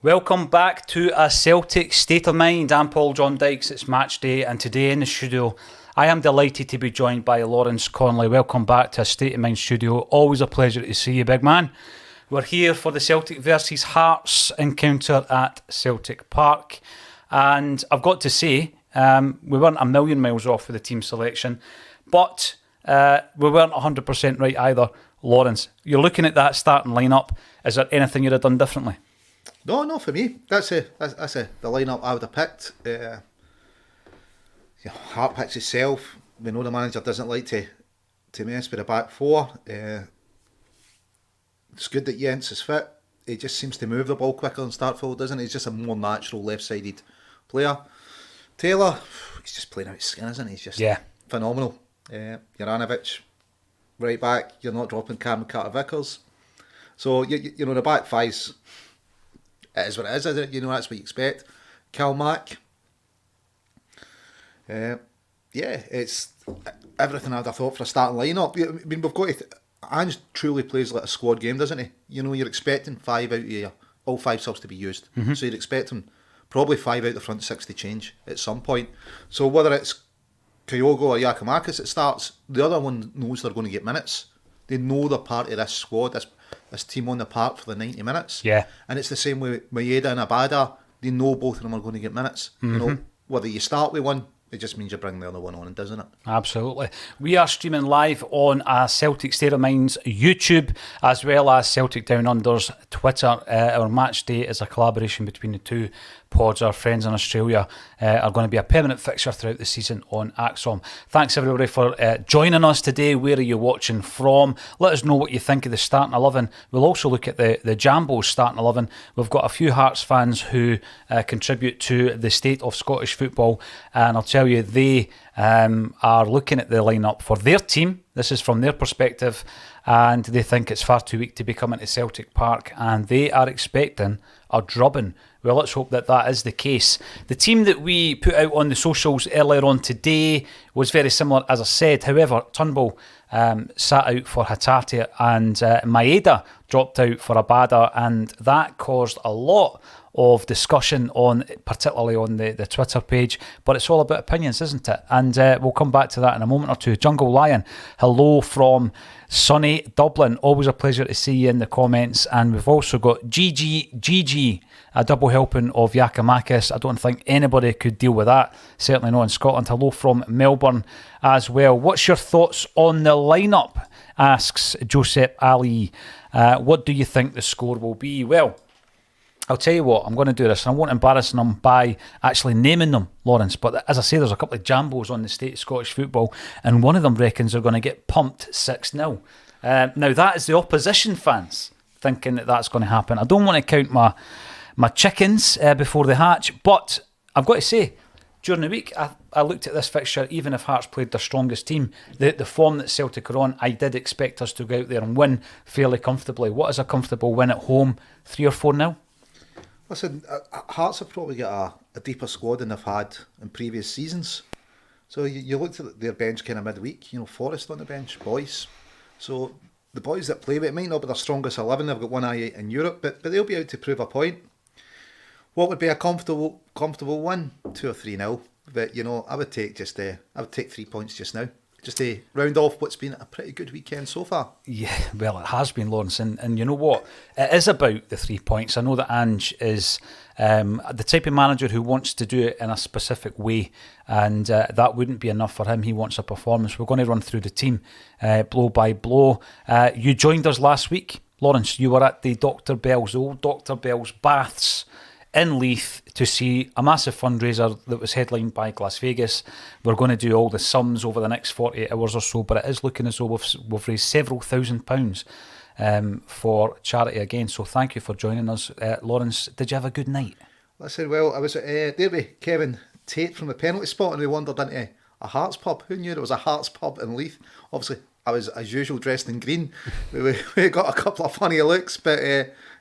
Welcome back to a Celtic State of Mind. I'm Paul John Dykes, it's Matchday, and today in the studio I am delighted to be joined by Lawrence Connolly. Welcome back to a State of Mind studio. Always a pleasure to see you, big man. We're here for the Celtic versus Hearts encounter at Celtic Park, and I've got to say, we weren't a million miles off with the team selection, but we weren't 100% right either. Lawrence, you're looking at that starting lineup. Is there anything you'd have done differently? No, not for me. That's the lineup I would have picked. Hart picks himself. We know the manager doesn't like to mess with the back four. It's good that Jens is fit. He just seems to move the ball quicker than Starfield, doesn't he? He's just a more natural left-sided player. Taylor, he's just playing out his skin, isn't he? He's just phenomenal. Juranovic, right back. You're not dropping Cam Carter-Vickers. So, you know, the back five's... It is what it is, isn't it? You know, that's what you expect. Calmack. It's everything I'd have thought for a starting lineup. I mean, we've got to... Ange truly plays like a squad game, doesn't he? You know, you're expecting 5 out of all 5 subs to be used. Mm-hmm. So you'd expect him probably 5 out the front 6 to change at some point. So whether it's Kyogo or Giakoumakis that starts, the other one knows they're going to get minutes. They know they're part of this squad, this team on the park for the 90 minutes. Yeah. And it's the same with Maeda and Abada. They know both of them are going to get minutes. Mm-hmm. You know, whether you start with one, it just means you bring the other one on, doesn't it? Absolutely. We are streaming live on Celtic State of Mind's YouTube, as well as Celtic Down Under's Twitter. Our match day is a collaboration between the two pods. Our friends in Australia are going to be a permanent fixture throughout the season on Axom. Thanks everybody for joining us today. Where are you watching from? Let us know what you think of the starting 11. We'll also look at the Jambo's starting 11. We've got a few Hearts fans who contribute to the state of Scottish football, and I'll tell you, they are looking at the lineup for their team. This is from their perspective, and they think it's far too weak to be coming to Celtic Park, and they are expecting a drubbing. Well, let's hope that that is the case. The team that we put out on the socials earlier on today was very similar, as I said. However, Turnbull sat out for Hatate, and Maeda dropped out for Abada, and that caused a lot of discussion particularly on the Twitter page, but it's all about opinions, isn't it? And we'll come back to that in a moment or two. Jungle Lion, hello from sunny Dublin. Always a pleasure to see you in the comments. And we've also got GG, a double helping of Giakoumakis. I don't think anybody could deal with that, certainly not in Scotland. Hello from Melbourne as well. What's your thoughts on the lineup, asks Joseph Ali. What do you think the score will be? Well, I'll tell you what, I'm going to do this, and I won't embarrass them by actually naming them, Lawrence, but as I say, there's a couple of Jambos on the state of Scottish football, and one of them reckons they're going to get pumped 6-0. Now, that is the opposition fans thinking that that's going to happen. I don't want to count my chickens before they hatch, but I've got to say, during the week, I looked at this fixture. Even if Hearts played their strongest team, the form that Celtic are on, I did expect us to go out there and win fairly comfortably. What is a comfortable win at home? 3 or 4-0? Listen, Hearts have probably got a deeper squad than they've had in previous seasons. So you looked at their bench kind of midweek, you know, Forrest on the bench, Boyce. So the boys that play with it might not be their strongest 11, they've got one eye in Europe, but they'll be out to prove a point. What would be a comfortable win? 2 or 3-0. But, you know, I would take 3 points just now, just to round off what's been a pretty good weekend so far. Yeah, well, it has been, Lawrence, and you know what? It is about the 3 points. I know that Ange is the type of manager who wants to do it in a specific way, and that wouldn't be enough for him. He wants a performance. We're going to run through the team blow by blow. You joined us last week, Lawrence. You were at the old Dr. Bell's Baths in Leith to see a massive fundraiser that was headlined by Las Vegas. We're going to do all the sums over the next 48 hours or so, but it is looking as though we've raised several £1,000s for charity again. So thank you for joining us. Lawrence, did you have a good night? Listen, well, I was there with Kevin Tate from the penalty spot, and we wandered into a Hearts pub. Who knew there was a Hearts pub in Leith? Obviously, I was, as usual, dressed in green. we got a couple of funny looks, but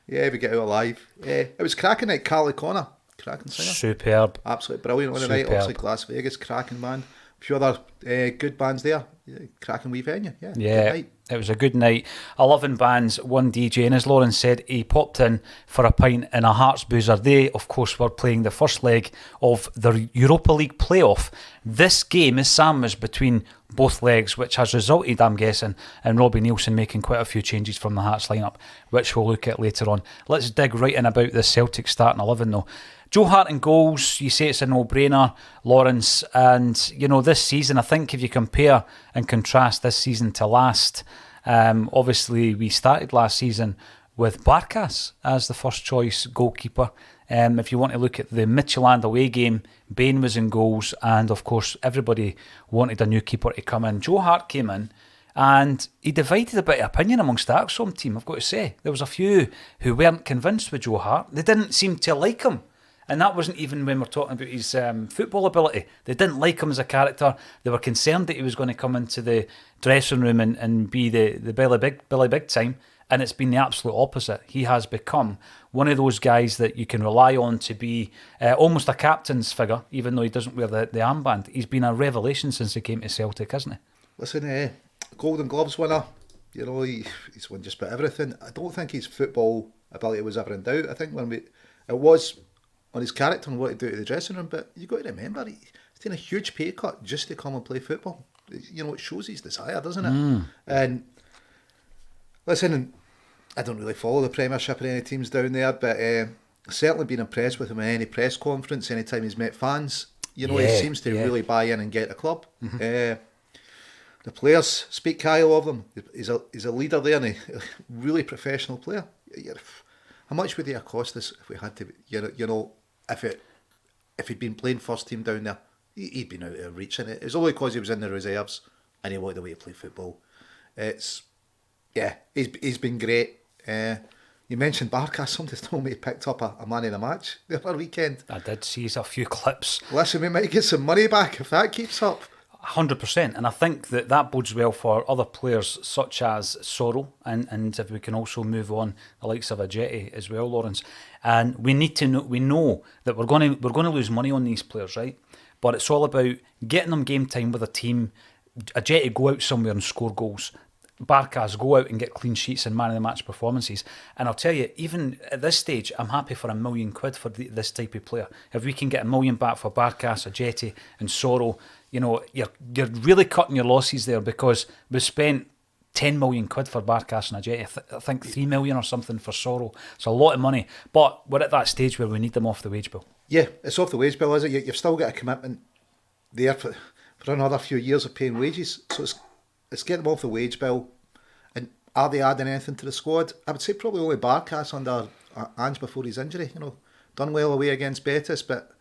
yeah, we get out alive. It was cracking night. Carly Connor, cracking singer. Superb. Absolutely brilliant on the night. Obviously, Las Vegas, cracking band. A few other good bands there. Yeah, cracking wee venue. Yeah. Good night. It was a good night. 11 bands, one DJ, and as Lauren said, he popped in for a pint in a Hearts boozer. They, of course, were playing the first leg of the Europa League playoff. This game, as Sam, was between both legs, which has resulted, I'm guessing, in Robbie Neilson making quite a few changes from the Hearts lineup, which we'll look at later on. Let's dig right in about the Celtic starting 11, though. Joe Hart in goals, you say it's a no-brainer, Lawrence. And, you know, this season, I think if you compare and contrast this season to last, obviously we started last season with Barkas as the first choice goalkeeper. If you want to look at the Midtjylland away game, Bain was in goals, and of course everybody wanted a new keeper to come in. Joe Hart came in, and he divided a bit of opinion amongst the Axom team, I've got to say. There was a few who weren't convinced with Joe Hart. They didn't seem to like him. And that wasn't even when we're talking about his football ability. They didn't like him as a character. They were concerned that he was going to come into the dressing room and be the Billy Big Time. And it's been the absolute opposite. He has become one of those guys that you can rely on to be almost a captain's figure, even though he doesn't wear the armband. He's been a revelation since he came to Celtic, hasn't he? Listen, Golden Gloves winner. You know, he's won just about everything. I don't think his football ability was ever in doubt. I think it was on his character and what he do to the dressing room, but you've got to remember, he's taken a huge pay cut just to come and play football. You know, it shows his desire, doesn't it? And listen, I don't really follow the Premiership or any teams down there, but certainly been impressed with him in any press conference, anytime he's met fans. You know, he seems to really buy in and get the club. The players speak highly of them. He's a leader there and a really professional player. How much would it have cost us if we had to, you know, if he'd been playing first team down there, he'd been out of reach in it. It's only because he was in the reserves and he wanted a way to play football. He's been great. You mentioned Barkas. Somebody told me he picked up a man in a match the other weekend. I did see a few clips. Listen, we might get some money back if that keeps up. 100%, and I think that bodes well for other players such as Sorrell, and if we can also move on the likes of Ajeti as well, Lawrence. And we know that we're going to lose money on these players, right? But it's all about getting them game time with a team. Ajeti go out somewhere and score goals. Barkas go out and get clean sheets and man of the match performances. And I'll tell you, even at this stage, I'm happy for £1 million for this type of player. If we can get £1 million back for Barkas, Ajeti, and Sorrell, you know, you're really cutting your losses there, because we spent £10 million for Barkas and Ajeti. I think £3 million or something for Sorrell. It's a lot of money, but we're at that stage where we need them off the wage bill. Yeah, it's off the wage bill, is it? You've still got a commitment there for another few years of paying wages, so it's getting them off the wage bill. And are they adding anything to the squad? I would say probably only Barkas under Ange before his injury. You know, done well away against Betis, but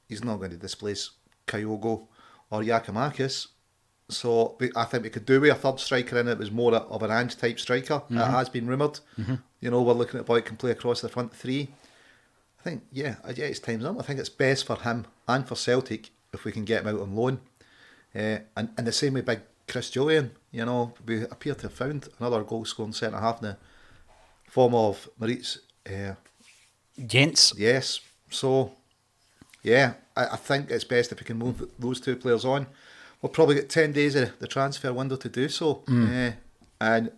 he's not going to displace Kyogo or Giakoumakis. So I think we could do with a third striker in it. It was more of an Ange type striker. It has been rumoured. You know, we're looking at a boy who can play across the front three. I think, it's time's up. I think it's best for him and for Celtic if we can get him out on loan. And the same with big Chris Julian. You know, we appear to have found another goal scoring centre half in the form of Maurice Gents. Yes. So, I think it's best if we can move those two players on. We'll probably get 10 days of the transfer window to do so. And,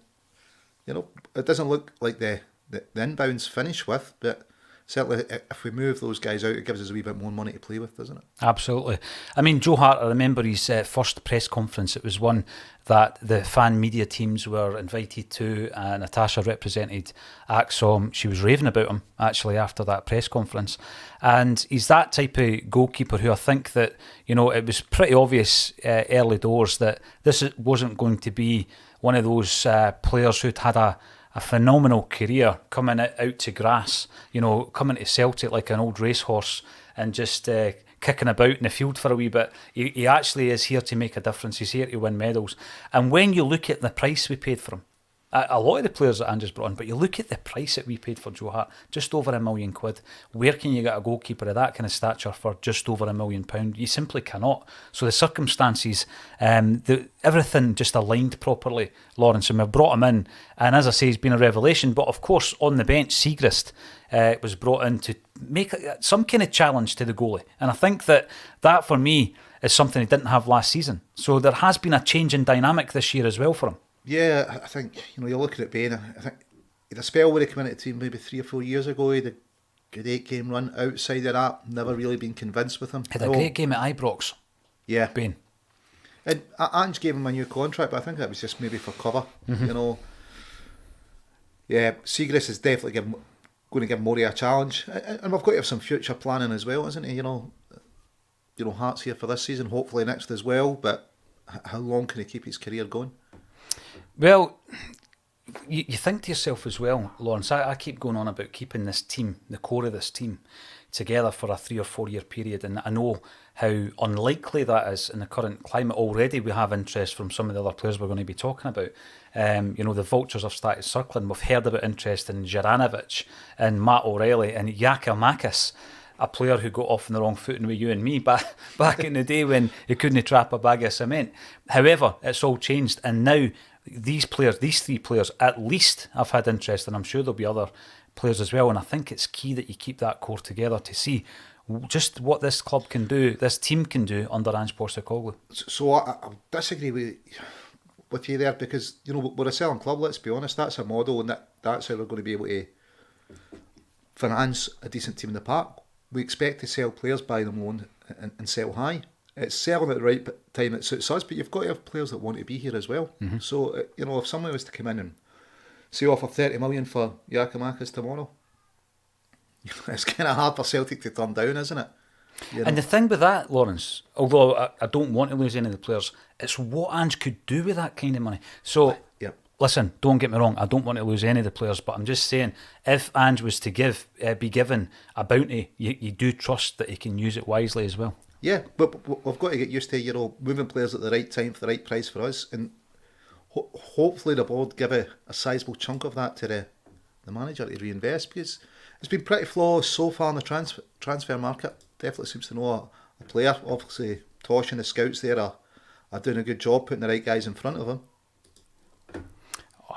you know, it doesn't look like the inbound's finished with, but certainly if we move those guys out, it gives us a wee bit more money to play with, doesn't it? Absolutely. I mean, Joe Hart, I remember his first press conference. It was one that the fan media teams were invited to. Natasha represented Axom. She was raving about him, actually, after that press conference. And he's that type of goalkeeper who I think that, you know, it was pretty obvious early doors that this wasn't going to be one of those players who'd had a phenomenal career coming out to grass, you know, coming to Celtic like an old racehorse and just kicking about in the field for a wee bit. He actually is here to make a difference. He's here to win medals. And when you look at the price we paid for him, a lot of the players that Andrew's brought in, but you look at the price that we paid for Joe Hart, just over £1 million. Where can you get a goalkeeper of that kind of stature for just over £1 million? You simply cannot. So the circumstances, everything just aligned properly, Lawrence, and we've brought him in. And as I say, he's been a revelation. But of course, on the bench, Siegrist was brought in to make some kind of challenge to the goalie. And I think that for me is something he didn't have last season. So there has been a change in dynamic this year as well for him. Yeah, I think, you're looking at Bain. I think he had a spell where he came into the team maybe 3 or 4 years ago. He had a good 8 game run. Outside of that, never really been convinced with him. Had a great game at Ibrox, Yeah. Bain. And Ange gave him a new contract, but I think that was just maybe for cover. Yeah, Seagrass is definitely going to give Murray a challenge. And we've got to have some future planning as well, isn't he? Heart's here for this season, hopefully next as well, but how long can he keep his career going? Well, you think to yourself as well, Lawrence, I keep going on about keeping this team, the core of this team, together for a 3 or 4 year period, and I know how unlikely that is in the current climate. Already we have interest from some of the other players we're going to be talking about. The vultures have started circling. We've heard about interest in Juranovic and Matt O'Reilly and Giakoumakis, a player who got off on the wrong footing with you and me back in the day when he couldn't trap a bag of cement. However, it's all changed, and now these three players at least have had interest, and I'm sure there'll be other players as well. And I think it's key that you keep that core together to see just what this club can do, this team can do under Ange Postecoglou. So I disagree with you there, because we're a selling club. Let's be honest, that's a model, and that's how we're going to be able to finance a decent team in the park. We expect to sell players, buy them low and sell high. It's selling at the right time that suits us, but you've got to have players that want to be here as well. Mm-hmm. So, if someone was to come in and say offer 30 million for Giakoumakis tomorrow, it's kind of hard for Celtic to turn down, isn't it? And the thing with that, Lawrence, although I don't want to lose any of the players, it's what Ange could do with that kind of money. So, listen, don't get me wrong, I don't want to lose any of the players, but I'm just saying, if Ange was to be given a bounty, you do trust that he can use it wisely as well. Yeah, but we've got to get used to, moving players at the right time for the right price for us, and hopefully the board give a sizable chunk of that to the manager to reinvest, because it's been pretty flawless so far in the transfer market. Definitely seems to know a player. Obviously, Tosh and the scouts there are doing a good job putting the right guys in front of him.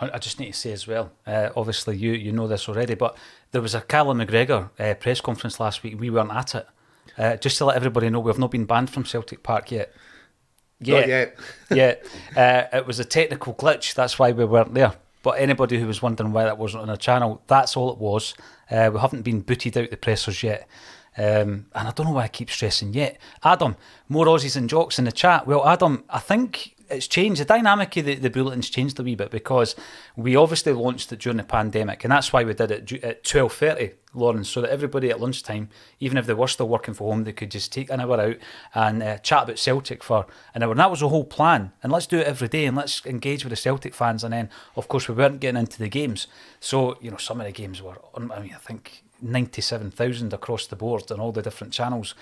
I just need to say as well, obviously you know this already, but there was a Callum McGregor press conference last week. We weren't at it. Just to let everybody know, we've not been banned from Celtic Park yet. Not yet. It was a technical glitch, that's why we weren't there. But anybody who was wondering why that wasn't on our channel, that's all it was. We haven't been booted out the pressers yet. And I don't know why I keep stressing yet. Adam, more Aussies and Jocks in the chat. Well, Adam, I think it's changed. The dynamic of the bulletin's changed a wee bit, because we obviously launched it during the pandemic, and that's why we did it at 12:30, Lawrence, so that everybody at lunchtime, even if they were still working from home, they could just take an hour out and chat about Celtic for an hour. And that was the whole plan. And let's do it every day, and let's engage with the Celtic fans. And then, of course, we weren't getting into the games. So, some of the games were, I think 97,000 across the board on all the different channels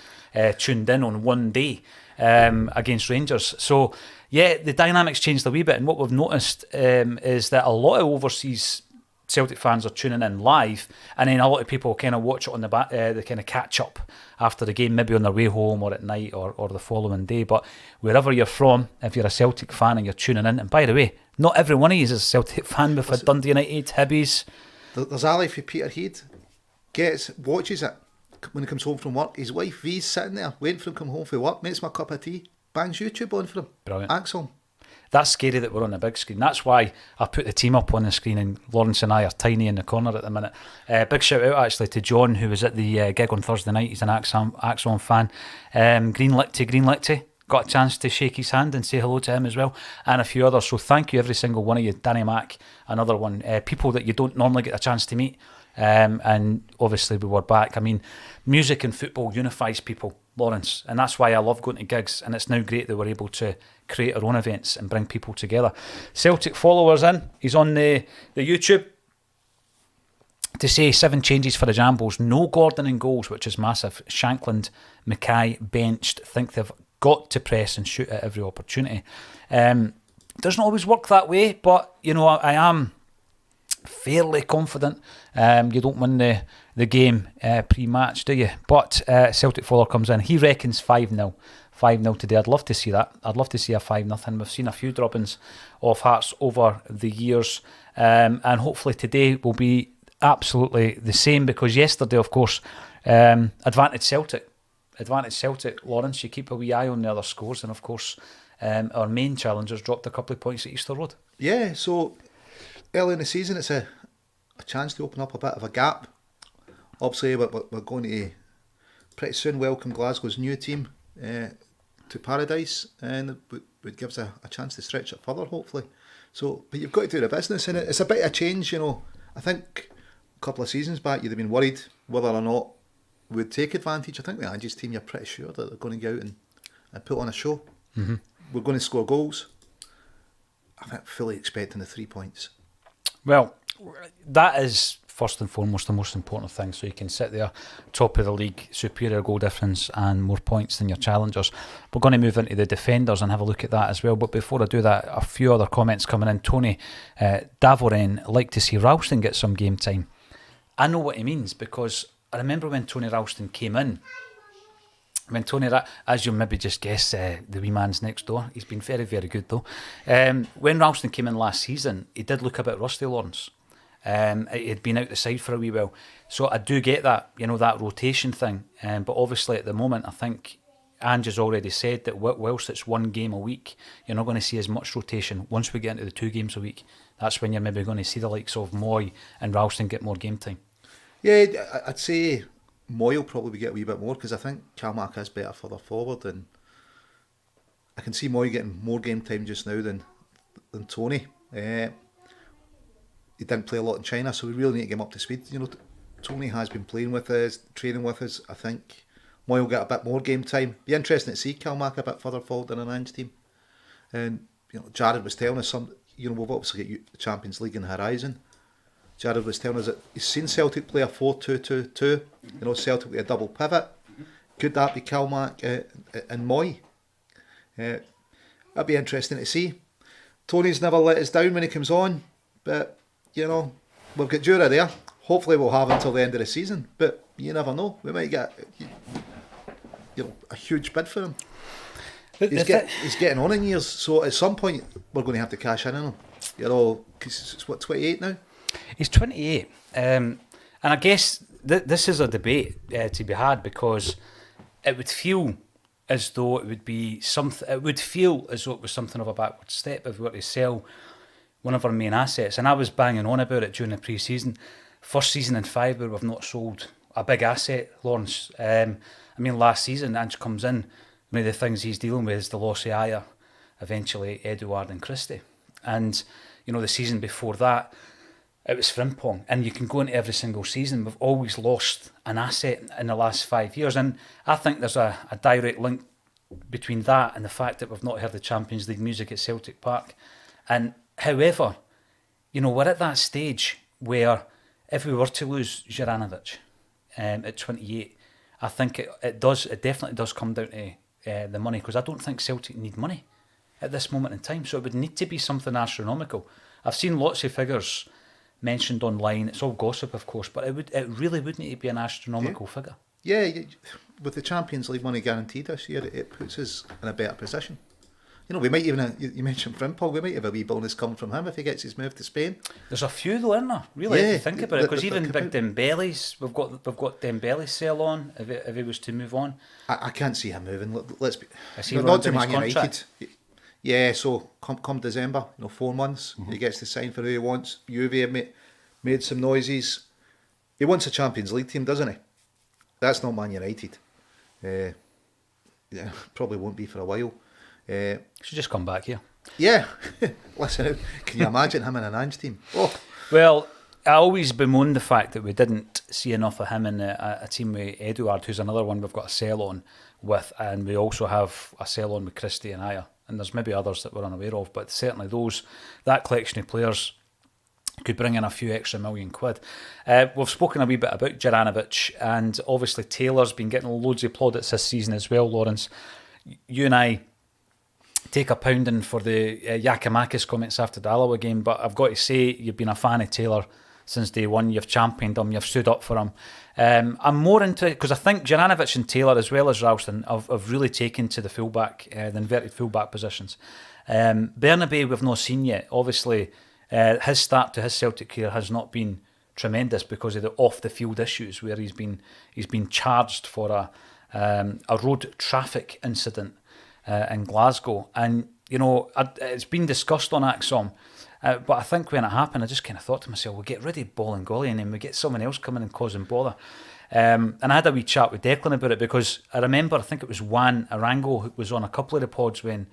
tuned in on one day against Rangers. So, yeah, the dynamics changed a wee bit, and what we've noticed is that a lot of overseas Celtic fans are tuning in live, and then a lot of people kind of watch it on the back, they kind of catch up after the game, maybe on their way home or at night or the following day. But wherever you're from, if you're a Celtic fan and you're tuning in, and by the way, not every one of you is a Celtic fan. We've had Dundee United, Hibbies. There's Ali for Peterhead. Watches it when he comes home from work. His wife V's sitting there waiting for him to come home from work, makes him a cup of tea, bangs YouTube on for him. Brilliant. Axel. That's scary that we're on the big screen. That's why I put the team up on the screen, and Lawrence and I are tiny in the corner at the minute. Big shout out actually to John, who was at the gig on Thursday night. He's an Axon fan. Green Lichty. Got a chance to shake his hand and say hello to him as well, and a few others. So thank you, every single one of you. Danny Mack, another one. People that you don't normally get a chance to meet. And obviously we were back. I mean, music and football unifies people, Lawrence, and that's why I love going to gigs, and it's now great that we're able to create our own events and bring people together. Celtic followers in, he's on the YouTube to say 7 changes for the Jambos, no Gordon in goals, which is massive. Shankland, Mackay benched, think they've got to press and shoot at every opportunity. Doesn't always work that way, but I am fairly confident. You don't win the game pre-match, do you? But Celtic follower comes in. He reckons 5-0. 5-0 today. I'd love to see that. I'd love to see a 5-0. We've seen a few droppings of Hearts over the years. And hopefully today will be absolutely the same, because yesterday, of course, advantage Celtic. Lawrence, you keep a wee eye on the other scores. And of course, our main challengers dropped a couple of points at Easter Road. Yeah, so early in the season, it's a chance to open up a bit of a gap. Obviously, we're going to pretty soon welcome Glasgow's new team to Paradise, and it would give us a chance to stretch it further, hopefully. So, but you've got to do the business, and it's a bit of a change, I think a couple of seasons back, you'd have been worried whether or not we'd take advantage. I think the Angie's team, you're pretty sure that they're going to go out and put on a show. Mm-hmm. We're going to score goals. I think fully expecting the 3 points. Well, that is first and foremost the most important thing. So you can sit there, top of the league, superior goal difference and more points than your challengers. We're going to move into the defenders and have a look at that as well. But before I do that, a few other comments coming in. Tony Davoren, like to see Ralston get some game time. I know what he means, because I remember when Tony Ralston came in. When Tony, as you'll maybe just guess, the wee man's next door. He's been very, very good though. When Ralston came in last season, he did look a bit rusty, Lawrence. He'd been out the side for a wee while. So I do get that, that rotation thing. But obviously at the moment, I think Ange has already said that whilst it's 1 game a week, you're not going to see as much rotation. Once we get into the 2 games a week, that's when you're maybe going to see the likes of Moy and Ralston get more game time. Yeah, I'd say Moy will probably get a wee bit more, because I think Calmac is better further forward, and I can see Moy getting more game time just now than Tony. He didn't play a lot in China, so we really need to get him up to speed. Tony has been playing with us, training with us. I think Moy will get a bit more game time. Be interesting to see Calmac a bit further forward in an Ange team. And Jared was telling us we've obviously got the Champions League in the horizon. Jared was telling us that he's seen Celtic play a 4-2-2-2. Celtic with a double pivot. Could that be Calmac and Moy? That'd be interesting to see. Tony's never let us down when he comes on, but we've got Jura there. Hopefully we'll have until the end of the season, but you never know. We might get a huge bid for him. He's getting on in years, so at some point we're going to have to cash in on him. Because it's 28 now? He's 28, and I guess this is a debate to be had, because it would feel as though it would be something. It would feel as though it was something of a backward step if we were to sell one of our main assets. And I was banging on about it during the pre-season. First season in 5 where we've not sold a big asset, Lawrence. Last season, Ange comes in. One of the things he's dealing with is the loss of Aya, eventually Edouard and Christie, and the season before that, it was Frimpong. And you can go into every single season. We've always lost an asset in the last 5 years. And I think there's a direct link between that and the fact that we've not heard the Champions League music at Celtic Park. And however, we're at that stage where if we were to lose Juranovic at 28, I think it definitely does come down to the money, because I don't think Celtic need money at this moment in time. So it would need to be something astronomical. I've seen lots of figures mentioned online. It's all gossip, of course, but it really would need to be an astronomical figure. Yeah, with the Champions League money guaranteed this year, it puts us in a better position. We might even, you mentioned Frimpong, we might have a wee bonus coming from him if he gets his move to Spain. There's a few though, isn't there? Really, if you think about it, because even big Dembele's, we've got Dembele's sell on if he was to move on. I can't see him moving. Let's be not to Man United. Yeah, so come December, 4 months, he gets to sign for who he wants. Juve have made some noises. He wants a Champions League team, doesn't he? That's not Man United. Probably won't be for a while. Should just come back here. Yeah, listen, can you imagine him in an Ange team? Oh. Well, I always bemoan the fact that we didn't see enough of him in a team with Edouard, who's another one we've got a sell on with, and we also have a sell on with Christie and Aya. And there's maybe others that we're unaware of, but certainly that collection of players could bring in a few extra £1,000,000. We've spoken a wee bit about Juranovic, and obviously Taylor's been getting loads of plaudits this season as well, Lawrence. You and I take a pounding for the Yakimakis comments after the Alloa game, but I've got to say, you've been a fan of Taylor since day one. You've championed him, you've stood up for him. I'm more into it because I think Juranovic and Taylor, as well as Ralston, have really taken to the fullback, the inverted fullback positions. Bernabei we've not seen yet. Obviously, his start to his Celtic career has not been tremendous because of the off-the-field issues where he's been charged for a road traffic incident in Glasgow. And, it's been discussed on Axom. But I think when it happened, I just kind of thought to myself, we'll get rid of Bolingoli and then we get someone else coming and causing bother. And I had a wee chat with Declan about it, because I remember, I think it was Juan Arango who was on a couple of the pods when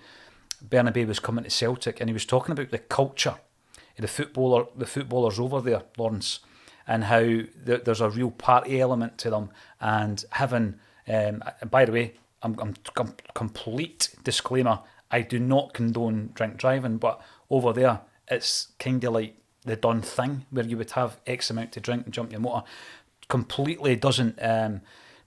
Bernabei was coming to Celtic, and he was talking about the culture of the footballers over there, Lawrence, and how there's a real party element to them, and having, by the way, I'm complete disclaimer, I do not condone drink driving, but over there it's kind of like the done thing where you would have X amount to drink and jump your motor. Completely doesn't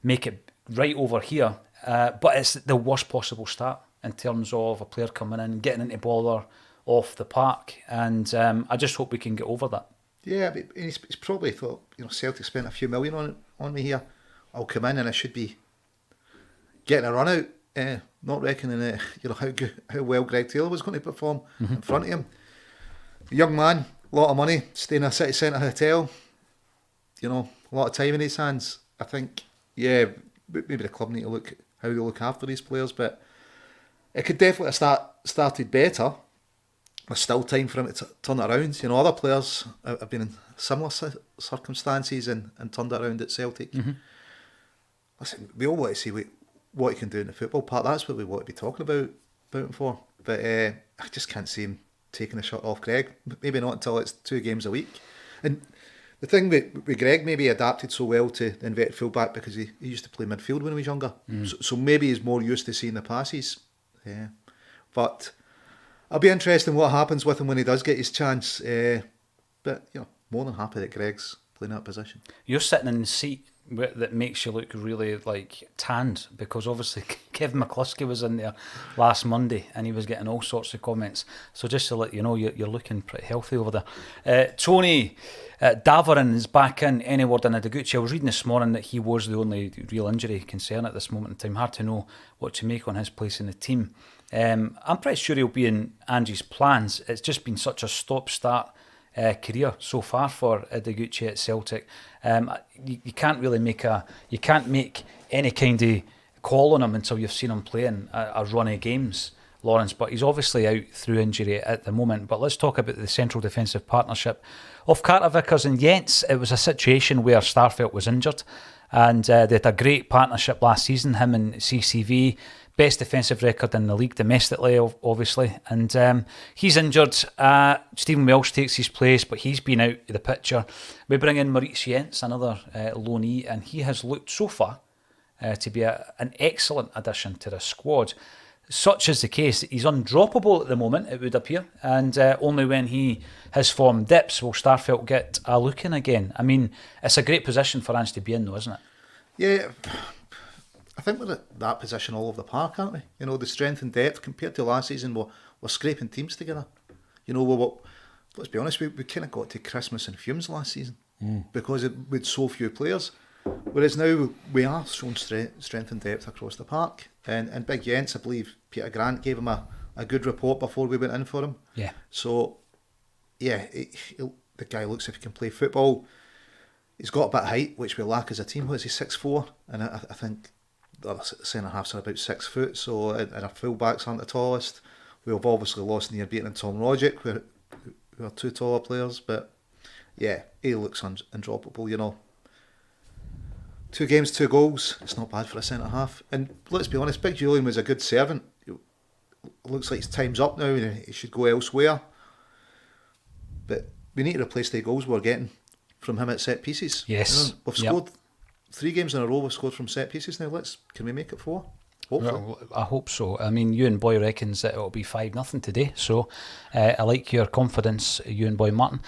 make it right over here, but it's the worst possible start in terms of a player coming in, getting into bother off the park, and I just hope we can get over that. Yeah, but he's probably thought, Celtic spent a few million on me here. I'll come in and I should be getting a run out, not reckoning how well Greg Taylor was going to perform in front of him. A young man, a lot of money, staying in a city centre hotel, a lot of time in his hands. I think, yeah, maybe the club need to look how they look after these players, but it could definitely have started better. There's still time for him to turn it around. Other players have been in similar circumstances and turned it around at Celtic. Listen, we all want to see what he can do in the football part. That's what we want to be talking about him for. But I just can't see him taking a shot off Greg. Maybe not until it's 2 games a week. And the thing with Greg, maybe he adapted so well to the inverted fullback because he used to play midfield when he was younger. So maybe he's more used to seeing the passes. Yeah. But it'll be interesting what happens with him when he does get his chance. But, more than happy that Greg's playing that position. You're sitting in the seat that makes you look really tanned, because obviously Kevin McCluskey was in there last Monday and he was getting all sorts of comments. So just to let you know, you're looking pretty healthy over there. Tony Davarin is back in. Any word on Ideguchi? I was reading this morning that he was the only real injury concern at this moment in time. Hard to know what to make on his place in the team. I'm pretty sure he'll be in Angie's plans. It's just been such a stop-start career so far for Ideguchi at Celtic. You can't really make any kind of call on him until you've seen him playing a run of games, Lawrence, but he's obviously out through injury at the moment. But let's talk about the central defensive partnership of Carter Vickers and Jens. It was a situation where Starfelt was injured, and they had a great partnership last season, him and CCV. Best defensive record in the league domestically, obviously. And he's injured. Stephen Welsh takes his place, but he's been out of the picture. We bring in Maurice Jens, another loanee, and he has looked so far to be an excellent addition to the squad. Such is the case, he's undroppable at the moment, it would appear, and only when his form dips will Starfelt get a look in again. I mean, it's a great position for Ange to be in, though, isn't it? Yeah, I think we're at that position all over the park, aren't we? The strength and depth compared to last season, we're scraping teams together. Let's be honest, we kind of got to Christmas in fumes last season because we had so few players. Whereas now we are showing strength and depth across the park. And Big Jens, I believe Peter Grant gave him a good report before we went in for him. Yeah. So, yeah, the guy looks if he can play football. He's got a bit of height, which we lack as a team. What is he, 6'4"? And I think the other centre-halves are about 6 foot, so and our full-backs aren't the tallest. We've obviously lost near beating Tom Rogic, who are 2 taller players, but yeah, he looks undroppable, 2 games, 2 goals. It's not bad for a centre-half. And let's be honest, Big Julian was a good servant. It looks like his time's up now and he should go elsewhere. But we need to replace the goals we're getting from him at set pieces. Yes. We've scored 3 games in a row, we've scored from set pieces now. Can we make it 4? Hopefully. Well, I hope so. I mean, you and Boy reckons that it'll be 5-0 today, so I like your confidence, you and Boy Martin.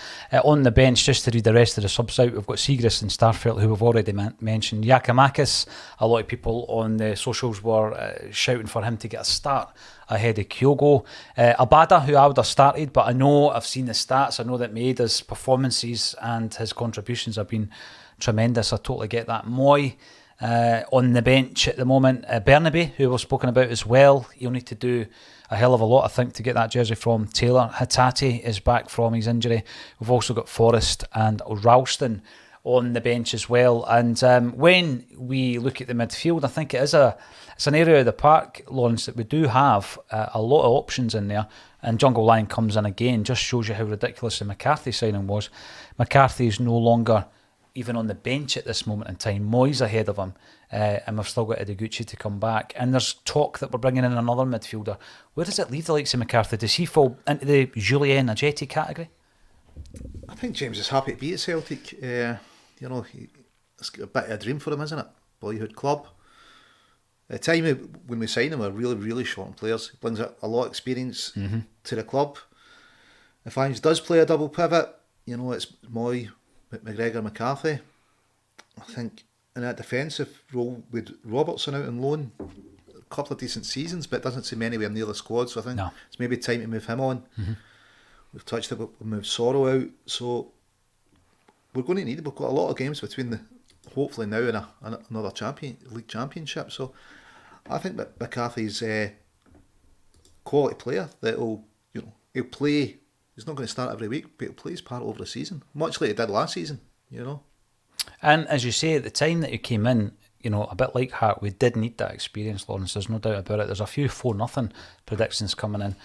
On the bench, just to read the rest of the subs out, we've got Siegrist and Starfelt, who we've already mentioned. Giacomakis, a lot of people on the socials were shouting for him to get a start ahead of Kyogo. Abada, who I would have started, but I've seen the stats. I know that Maeda's performances and his contributions have been tremendous. I totally get that. Moy on the bench at the moment. Bernabei, who we've spoken about as well, he'll need to do a hell of a lot, I think, to get that jersey from Taylor. Hatate is back from his injury. We've also got Forrest and Ralston on the bench as well. And when we look at the midfield, I think it's an area of the park, Lawrence, that we do have a lot of options in there. And Jungle Lion comes in again, just shows you how ridiculous the McCarthy signing was. McCarthy is no longer even on the bench at this moment in time. Moyes ahead of him, and we've still got Ideguchi to come back. And there's talk that we're bringing in another midfielder. Where does it leave the likes of McCarthy? Does he fall into the Julien Ajeti category? I think James is happy to be at Celtic. It's a bit of a dream for him, isn't it? Boyhood club. At the time when we signed him, we were really, really short on players. He brings a lot of experience to the club. If Ange does play a double pivot, it's Moy, McGregor, McCarthy. I think in that defensive role with Robertson out on loan, a couple of decent seasons, but doesn't seem anywhere near the squad. So I think it's maybe time to move him on. We've touched it, we've moved Sorrow out. So we're going to need it. We've got a lot of games between hopefully now and another league championship. So I think that McCarthy's a quality player that he'll play. He's not going to start every week, but he'll play his part over the season, much like he did last season, And as you say, at the time that he came in, a bit like Hart, we did need that experience, Lawrence. There's no doubt about it. There's a few 4-0 predictions coming in.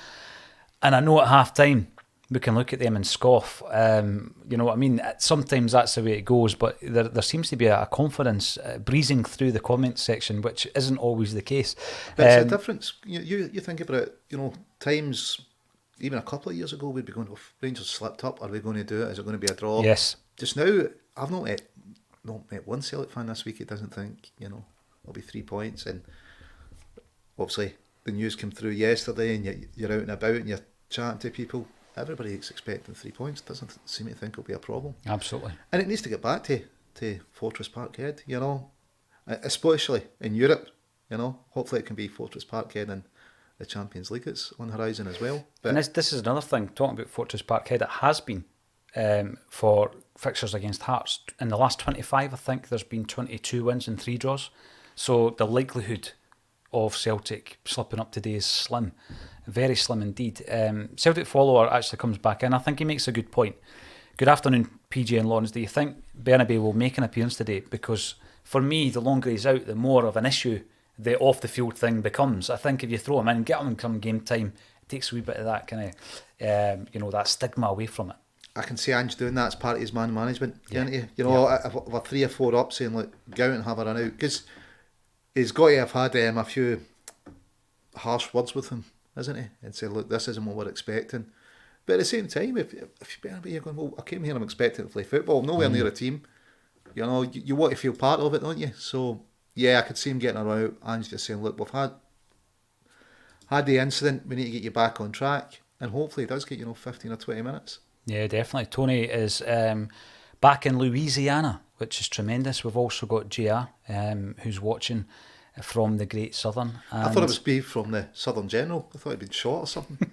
And I know at half-time, we can look at them and scoff. You know what I mean? Sometimes that's the way it goes, but there seems to be a confidence breezing through the comments section, which isn't always the case. But it's a difference. You think about it, times... Even a couple of years ago, we'd be going, if Rangers slipped up, are we going to do it? Is it going to be a draw? Yes. Just now, I've not met one Celtic fan this week who doesn't think, it'll be 3 points. And obviously, the news came through yesterday and you're out and about and you're chatting to people. Everybody's expecting 3 points. Doesn't seem to think it'll be a problem. Absolutely. And it needs to get back to Fortress Parkhead, especially in Europe, Hopefully it can be Fortress Parkhead and the Champions League that's on the horizon as well. But and this is another thing, talking about Fortress Parkhead, it has been for fixtures against Hearts. In the last 25, I think, there's been 22 wins and 3 draws. So the likelihood of Celtic slipping up today is slim, very slim indeed. Celtic follower actually comes back in. I think he makes a good point. Good afternoon, PJ and Lawrence. Do you think Bernabe will make an appearance today? Because for me, the longer he's out, the more of an issue the off-the-field thing becomes. I think if you throw him in, get him come game time, it takes a wee bit of that kind of, that stigma away from it. I can see Ange doing that as part of his man management, can't you? If we're 3 or 4 up saying, look, go out and have a run out. Because he's got to have had a few harsh words with him, isn't he? And say, look, this isn't what we're expecting. But at the same time, if you're going, well, I came here, I'm expecting to play football, nowhere near a team. You want to feel part of it, don't you? So... yeah, I could see him getting her out. Ange just saying, look, we've had the incident, we need to get you back on track. And hopefully it does get, 15 or 20 minutes. Yeah, definitely. Tony is back in Louisiana, which is tremendous. We've also got JR, who's watching from the Great Southern. I thought it was be from the Southern General. I thought he'd been shot or something.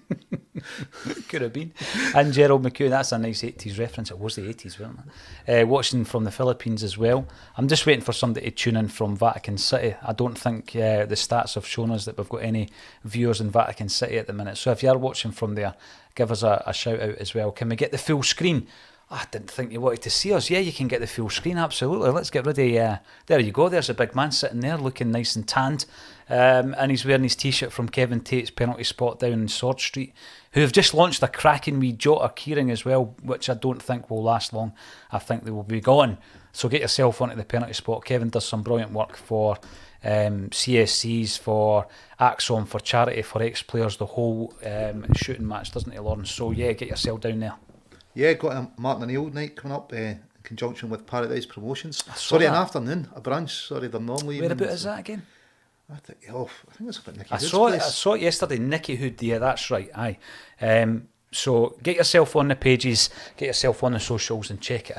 Could have been. And Gerald McHugh, that's a nice 80s reference. It was the 80s, wasn't it? Watching from the Philippines as well. I'm just waiting for somebody to tune in from Vatican City. I don't think the stats have shown us that we've got any viewers in Vatican City at the minute. So if you are watching from there, give us a shout out as well. Can we get the full screen? I didn't think you wanted to see us. Yeah, you can get the full screen, absolutely. Let's get rid of... there you go, there's a big man sitting there looking nice and tanned. And he's wearing his T-shirt from Kevin Tate's penalty spot down in Sword Street, who have just launched a cracking wee Jota keyring as well, which I don't think will last long. I think they will be gone. So get yourself onto the penalty spot. Kevin does some brilliant work for CSCs, for Axon, for charity, for ex-players, the whole shooting match, doesn't he, Lawrence? So yeah, get yourself down there. Yeah, got a Martin O'Neill night coming up in conjunction with Paradise Promotions. An afternoon, a branch. Sorry, they're normally... Whereabout is that again? I think it's up at Nicky I Hood's saw place. it. I saw it yesterday. Nicky Hood. Yeah, that's right. Aye. So get yourself on the pages, get yourself on the socials, and check it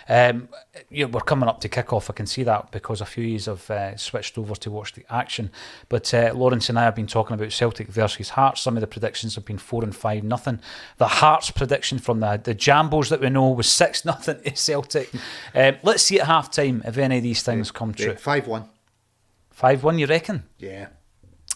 out. We're coming up to kick-off. I can see that because a few of you have switched over to watch the action. But Lawrence and I have been talking about Celtic versus Hearts. Some of the predictions have been 4 and 5-0. The Hearts prediction from the Jambos that we know was 6-0 to Celtic. Let's see at half-time if any of these things come true. 5-1. 5-1, you reckon? Yeah.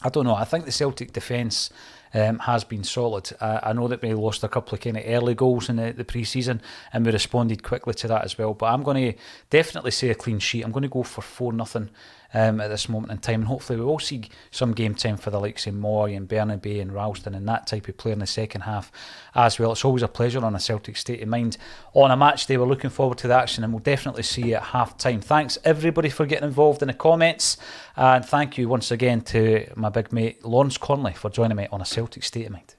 I don't know. I think the Celtic defence has been solid. I know that we lost a couple of kind of early goals in the pre-season, and we responded quickly to that as well. But I'm going to definitely say a clean sheet. I'm going to go for 4-0 at this moment in time, and hopefully we will see some game time for the likes of Moy and Bernabei and Ralston and that type of player in the second half as well. It's always a pleasure on a Celtic State of Mind on a match day. We're looking forward to the action, and we'll definitely see you at half time. Thanks everybody for getting involved in the comments, and thank you once again to my big mate Lawrence Conley for joining me on a Celtic State of Mind.